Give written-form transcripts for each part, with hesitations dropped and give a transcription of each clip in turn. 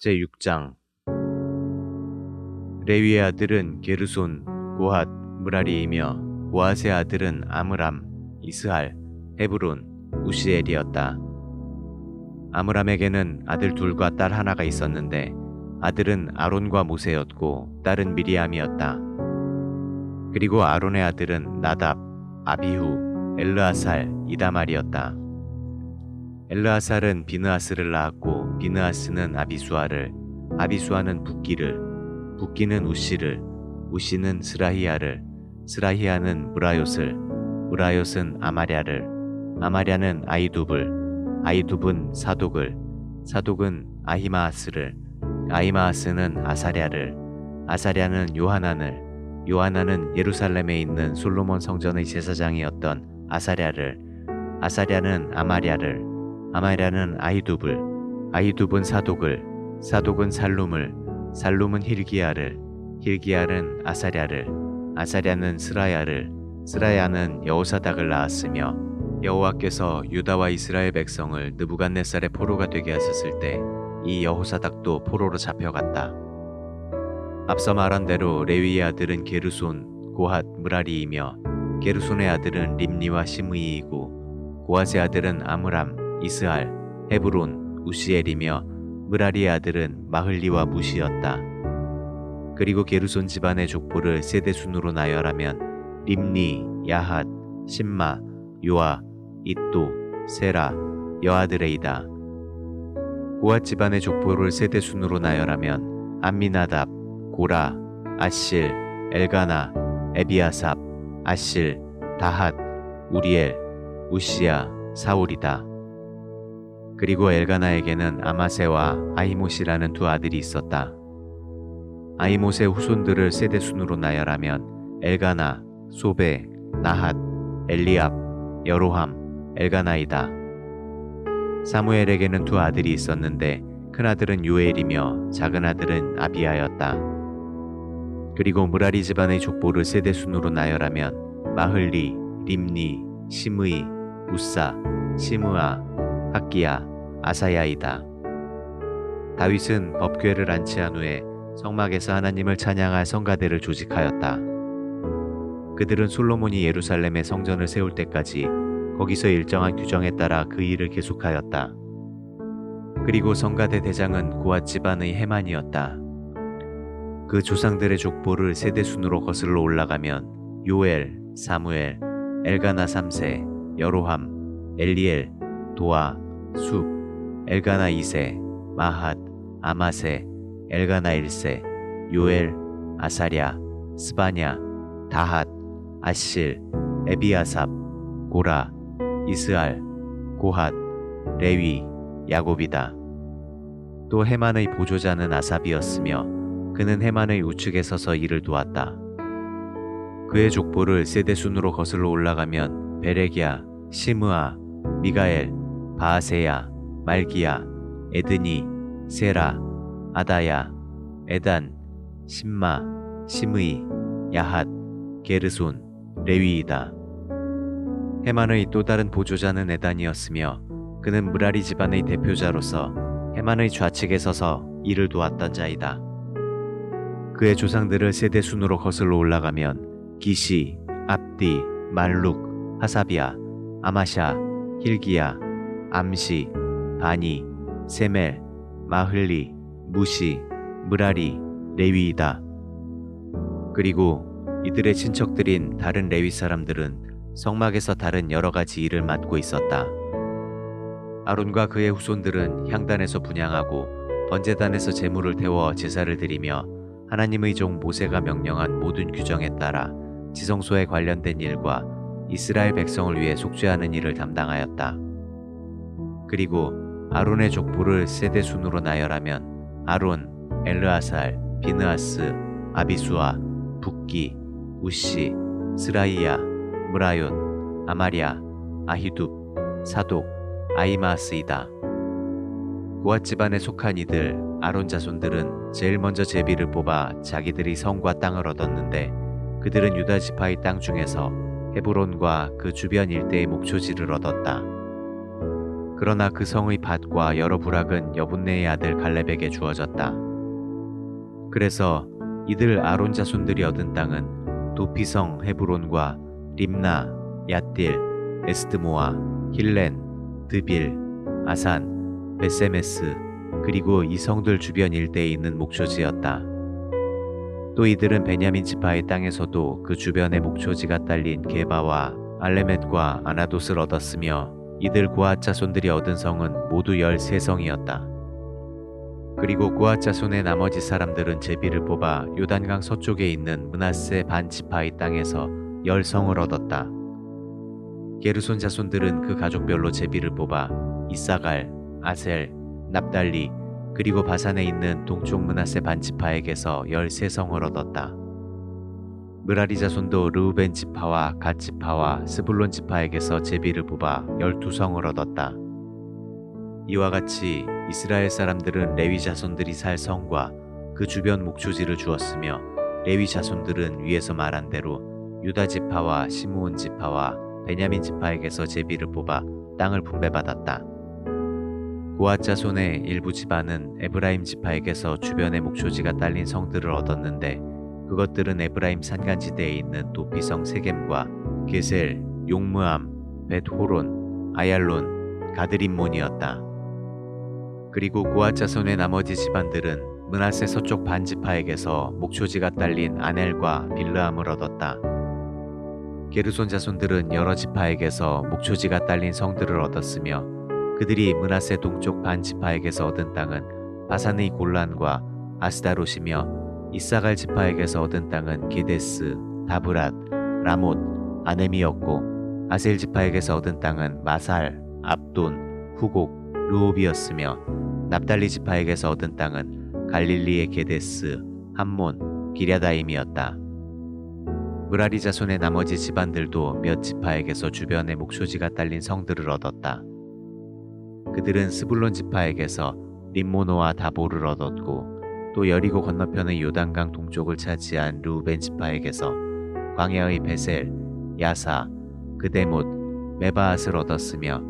제6장 레위의 아들은 게르손, 고핫, 무라리이며 고핫의 아들은 아므람, 이스할, 헤브론, 우시엘이었다. 아므람에게는 아들 둘과 딸 하나가 있었는데 아들은 아론과 모세였고 딸은 미리암이었다. 그리고 아론의 아들은 나답, 아비후, 엘르아살, 이다말이었다. 엘르아살은 비느하스를 낳았고 비느하스는 아비수아를, 아비수아는 붓기를, 붓기는 우시를, 우시는 스라히야를, 스라히야는 무라요스를, 무라요스는 아마랴를, 아마랴는 아이둡을, 아이둡은 사독을, 사독은 아히마아스를, 아히마아스는 아사랴를, 아사랴는 요하난을, 요하난은 예루살렘에 있는 솔로몬 성전의 제사장이었던 아사랴를, 아사랴는 아마랴를, 아마랴는 아이둡을, 아이둡은 사독을, 사독은 살룸을, 살룸은 힐기야를, 힐기야는 아사랴를, 아사랴는 스라야를, 스라야는 여호사닥을 낳았으며 여호와께서 유다와 이스라엘 백성을 느부갓네살의 포로가 되게 하셨을 때 이 여호사닥도 포로로 잡혀갔다. 앞서 말한 대로 레위의 아들은 게르손, 고핫, 무라리이며 게르손의 아들은 림니와 시므이이고 고핫의 아들은 아므람, 이스할, 헤브론, 우시엘이며 무라리의 아들은 마흘리와 무시였다. 그리고 게르손 집안의 족보를 세대순으로 나열하면 림니, 야핫, 심마, 요아, 잇도, 세라, 여아드레이다. 고핫 집안의 족보를 세대순으로 나열하면 암미나답, 고라, 아실, 엘가나, 에비아삽, 아실, 다핫, 우리엘, 우시야, 사울이다. 그리고 엘가나에게는 아마세와 아히못이라는 두 아들이 있었다. 아히못의 후손들을 세대순으로 나열하면 엘가나, 소베, 나핫, 엘리압, 여로함, 엘가나이다. 사무엘에게는 두 아들이 있었는데 큰아들은 요엘이며 작은아들은 아비야였다. 그리고 무라리 집안의 족보를 세대순으로 나열하면 마흘리, 림니, 시므이, 우사, 시므아, 학기야, 아사야이다. 다윗은 법궤를 안치한 후에 성막에서 하나님을 찬양할 성가대를 조직하였다. 그들은 솔로몬이 예루살렘에 성전을 세울 때까지 거기서 일정한 규정에 따라 그 일을 계속하였다. 그리고 성가대 대장은 고핫 집안의 헤만이었다. 그 조상들의 족보를 세대순으로 거슬러 올라가면 요엘, 사무엘, 엘가나 3세, 여로함, 엘리엘, 도아, 숲, 엘가나 2세, 마핫, 아마세, 엘가나 1세, 요엘, 아사랴, 스바냐, 다핫, 아실, 에비아삽, 고라, 이스알, 고핫, 레위, 야곱이다. 또 헤만의 보조자는 아삽이었으며 그는 헤만의 우측에 서서 일을 도왔다. 그의 족보를 세대순으로 거슬러 올라가면 베레기야, 시므아, 미가엘, 바아세야, 말기야, 에드니, 세라, 아다야, 에단, 심마, 시므이, 야핫, 게르손, 레위이다. 헤만의 또 다른 보조자는 에단이었으며 그는 무라리 집안의 대표자로서 헤만의 좌측에 서서 일을 도왔던 자이다. 그의 조상들을 세대순으로 거슬러 올라가면 기시, 압디, 말룩, 하사비아, 아마샤, 힐기야, 암시, 바니, 세멜, 마흘리, 무시, 무라리, 레위이다. 그리고 이들의 친척들인 다른 레위 사람들은 성막에서 다른 여러 가지 일을 맡고 있었다. 아론과 그의 후손들은 향단에서 분향하고 번제단에서 제물을 태워 제사를 드리며 하나님의 종 모세가 명령한 모든 규정에 따라 지성소에 관련된 일과 이스라엘 백성을 위해 속죄하는 일을 담당하였다. 그리고 아론의 족보를 세대순으로 나열하면 아론, 엘르아살, 비느하스, 아비수아, 붓기, 우시, 스라이야, 무라yon, 아마랴, 아히둡, 사독, 아히마아스이다. 고핫 집안에 속한 이들 아론 자손들은 제일 먼저 제비를 뽑아 자기들이 성과 땅을 얻었는데 그들은 유다 지파의 땅 중에서 헤브론과 그 주변 일대의 목초지를 얻었다. 그러나 그 성의 밭과 여러 부락은 여분네의 아들 갈렙에게 주어졌다. 그래서 이들 아론 자손들이 얻은 땅은 도피성 헤브론과 림나, 얏딜, 에스드모아, 힐렌, 드빌, 아산, 베세메스 그리고 이 성들 주변 일대에 있는 목초지였다. 또 이들은 베냐민 지파의 땅에서도 그 주변의 목초지가 딸린 게바와 알레멧과 아나돗을 얻었으며 이들 고앗 자손들이 얻은 성은 모두 13성이었다. 그리고 고앗 자손의 나머지 사람들은 제비를 뽑아 요단강 서쪽에 있는 므낫세 반 지파의 땅에서 10성을 얻었다. 게르손 자손들은 그 가족별로 제비를 뽑아 이사갈, 아셀, 납달리 그리고 바산에 있는 동쪽 므낫세 반 지파에게서 13성을 얻었다. 므라리 자손도 르우벤 지파와 갓 지파와 스불론 지파에게서 제비를 뽑아 12성을 얻었다. 이와 같이 이스라엘 사람들은 레위 자손들이 살 성과 그 주변 목초지를 주었으며 레위 자손들은 위에서 말한 대로 유다 지파와 시므온 지파와 베냐민 지파에게서 제비를 뽑아 땅을 분배받았다. 고앗 자손의 일부 집안은 에브라임 지파에게서 주변의 목초지가 딸린 성들을 얻었는데 그것들은 에브라임 산간지대에 있는 도피성 세겜과 게셀, 용므암, 벳호론, 아얄론, 가드림몬이었다. 그리고 고앗 자손의 나머지 집안들은 므낫세 서쪽 반지파에게서 목초지가 딸린 아넬과 빌르암을 얻었다. 게르손 자손들은 여러 지파에게서 목초지가 딸린 성들을 얻었으며 그들이 므낫세 동쪽 반지파에게서 얻은 땅은 바산의 골란과 아스다롯이며 이사갈 지파에게서 얻은 땅은 게데스, 다브랏, 라못, 아넴이었고 아셀 지파에게서 얻은 땅은 마살, 압돈, 후곡, 르홉이었으며 납달리 지파에게서 얻은 땅은 갈릴리의 게데스, 함몬, 기랴다임이었다. 므라리 자손의 나머지 집안들도 몇 지파에게서 주변의 목초지가 딸린 성들을 얻었다. 그들은 스불론 지파에게서 림모노와 다보를 얻었고 또 여리고 건너편의 요단강 동쪽을 차지한 르우벤 지파에게서 광야의 베셀, 야사, 그데못, 메바앗을 얻었으며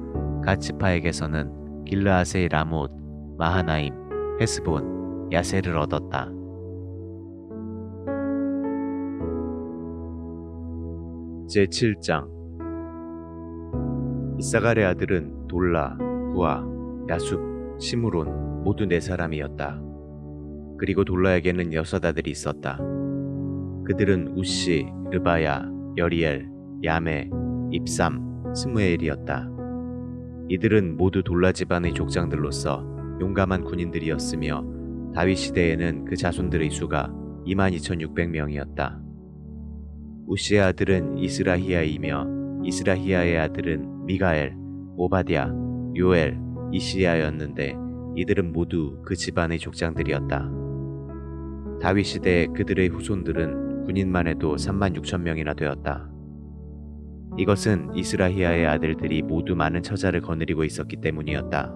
갓 지파에게서는 길르앗의 라못, 마하나임, 헤스본, 야셀을 얻었다. 제7장 이사갈의 아들은 돌라, 부아, 야숲, 시므론 모두 4사람이었다. 그리고 돌라에게는 6 아들이 있었다. 그들은 우시, 르바야, 여리엘, 야메, 입삼, 스무엘이었다. 이들은 모두 돌라 집안의 족장들로서 용감한 군인들이었으며 다윗 시대에는 그 자손들의 수가 22,600명이었다. 우시의 아들은 이스라히야이며 이스라히야의 아들은 미가엘, 오바댜, 요엘, 이시야였는데 이들은 모두 그 집안의 족장들이었다. 다윗 시대에 그들의 후손들은 군인만 해도 36,000명이나 되었다. 이것은 이스라히야의 아들들이 모두 많은 처자를 거느리고 있었기 때문이었다.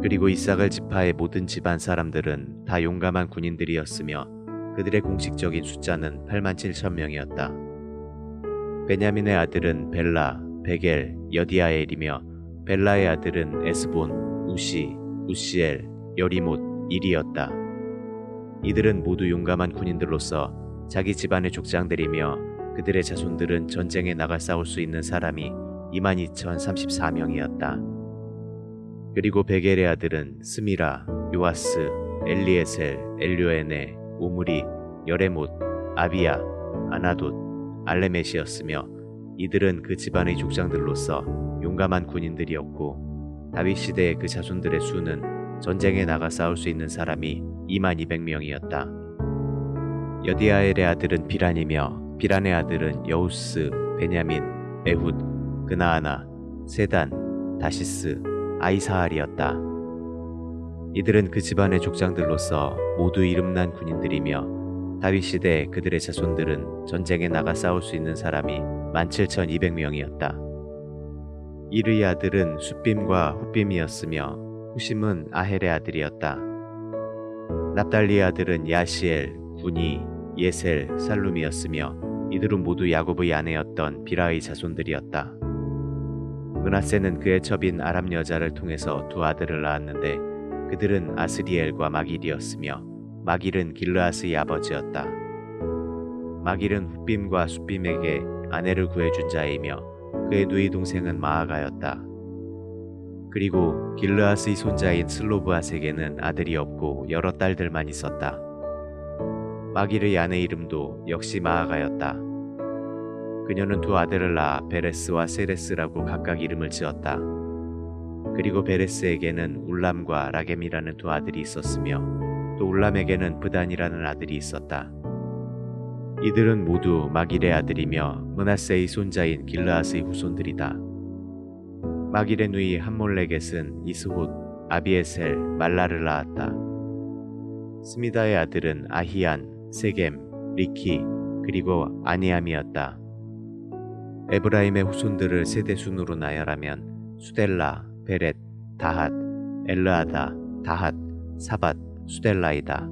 그리고 이사갈 지파의 모든 집안 사람들은 다 용감한 군인들이었으며 그들의 공식적인 숫자는 87,000명이었다. 베냐민의 아들은 벨라, 베겔, 여디아엘이며 벨라의 아들은 에스본, 우시, 우시엘, 여리못, 일이었다. 이들은 모두 용감한 군인들로서 자기 집안의 족장들이며 그들의 자손들은 전쟁에 나가 싸울 수 있는 사람이 22,034명이었다. 그리고 베겔의 아들은 스미라, 요아스, 엘리에셀, 엘료에네, 오므리, 여레못, 아비야, 아나돗, 알레멧이었으며 이들은 그 집안의 족장들로서 용감한 군인들이었고 다윗 시대의 그 자손들의 수는 전쟁에 나가 싸울 수 있는 사람이 22,000명이었다. 여디아엘의 아들은 비란이며 비란의 아들은 여우스, 베냐민, 에훗, 그나아나, 세단, 다시스, 아이사알이었다. 이들은 그 집안의 족장들로서 모두 이름난 군인들이며 다윗 시대에 그들의 자손들은 전쟁에 나가 싸울 수 있는 사람이 17,200명이었다. 이르의 아들은 숫빔과 훗빔이었으며 후심은 아헬의 아들이었다. 납달리의 아들은 야시엘, 구니, 예셀, 살룸이었으며 이들은 모두 야곱의 아내였던 비라의 자손들이었다. 므낫세는 그의 첩인 아람 여자를 통해서 두 아들을 낳았는데 그들은 아스리엘과 마길이었으며 마길은 길르앗의 아버지였다. 마길은 훗빔과 숫빔에게 아내를 구해준 자이며 그의 누이 동생은 마아가였다. 그리고 길르앗의 손자인 슬로브앗에게는 아들이 없고 여러 딸들만 있었다. 마길의 아내 이름도 역시 마아가였다. 그녀는 두 아들을 낳아 베레스와 세레스라고 각각 이름을 지었다. 그리고 베레스에게는 울람과 라겜이라는 두 아들이 있었으며 또 울람에게는 브단이라는 아들이 있었다. 이들은 모두 마길의 아들이며 므낫세의 손자인 길르앗의 후손들이다. 마길의 누이 함몰레겟은 이스훗, 아비에셀, 말라를 낳았다. 스미다의 아들은 아히안, 세겜, 리키, 그리고 아니암이었다. 에브라임의 후손들을 세대순으로 나열하면 수델라, 베렛, 다핫, 엘르아다, 다핫, 사밧, 수델라이다.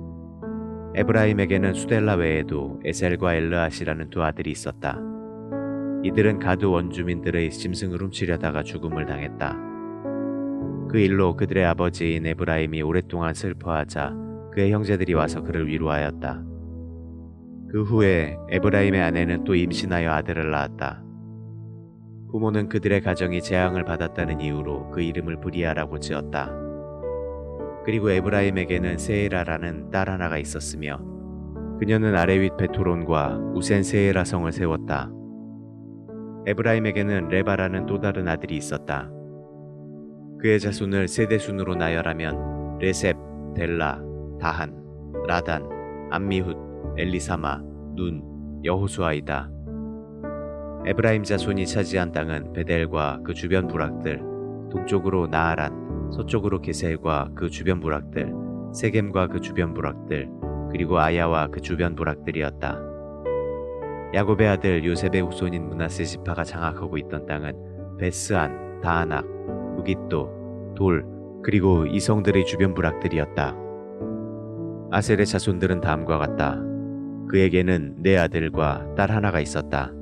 에브라임에게는 수델라 외에도 에셀과 엘르앗이라는 두 아들이 있었다. 이들은 가드 원주민들의 짐승을 훔치려다가 죽음을 당했다. 그 일로 그들의 아버지인 에브라임이 오랫동안 슬퍼하자 그의 형제들이 와서 그를 위로하였다. 그 후에 에브라임의 아내는 또 임신하여 아들을 낳았다. 부모는 그들의 가정이 재앙을 받았다는 이유로 그 이름을 브리아라고 지었다. 그리고 에브라임에게는 세에라라는 딸 하나가 있었으며 그녀는 아레윗 베토론과 우센 세에라 성을 세웠다. 에브라임에게는 레바라는 또 다른 아들이 있었다. 그의 자손을 세대순으로 나열하면 레셉, 델라, 다한, 라단, 암미훗, 엘리사마, 눈, 여호수아이다. 에브라임 자손이 차지한 땅은 베델과 그 주변 부락들, 동쪽으로 나아란, 서쪽으로 게셀과 그 주변 부락들, 세겜과 그 주변 부락들, 그리고 아야와 그 주변 부락들이었다. 야곱의 아들 요셉의 후손인 므낫세 지파가 장악하고 있던 땅은 베스안, 다아낙, 무깃도, 돌, 그리고 이 성들의 주변 부락들이었다. 아셀의 자손들은 다음과 같다. 그에게는 네 아들과 딸 하나가 있었다.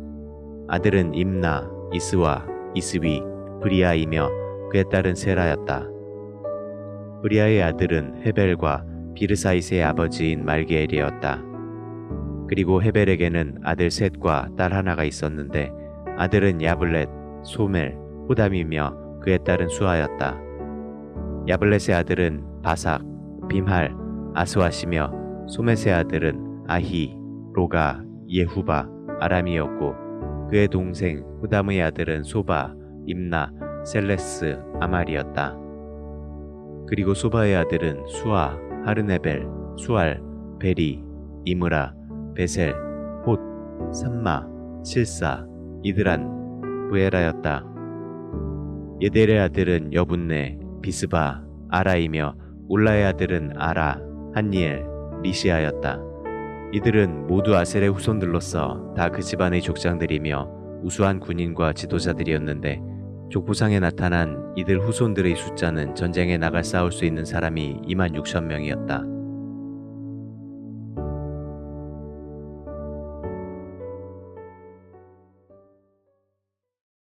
아들은 임나, 이스와, 이스위, 브리아이며 그의 딸은 세라였다. 브리아의 아들은 헤벨과 비르사이스의 아버지인 말기엘이었다. 그리고 헤벨에게는 아들 셋과 딸 하나가 있었는데 아들은 야블렛, 소멜, 호담이며 그의 딸은 수아였다. 야블렛의 아들은 바삭, 빔할, 아스와시며 소멜의 아들은 아히, 로가, 예후바, 아람이었고 그의 동생 후담의 아들은 소바, 임나, 셀레스, 아말이었다. 그리고 소바의 아들은 수아, 하르네벨, 수알, 베리, 이므라, 베셀, 톳, 삼마, 실사, 이드란, 부에라였다. 예델의 아들은 여분네, 비스바, 아라이며 울라의 아들은 아라, 한니엘, 리시아였다. 이들은 모두 아셀의 후손들로서 다 그 집안의 족장들이며 우수한 군인과 지도자들이었는데 족보상에 나타난 이들 후손들의 숫자는 전쟁에 나가 싸울 수 있는 사람이 26,000명이었다.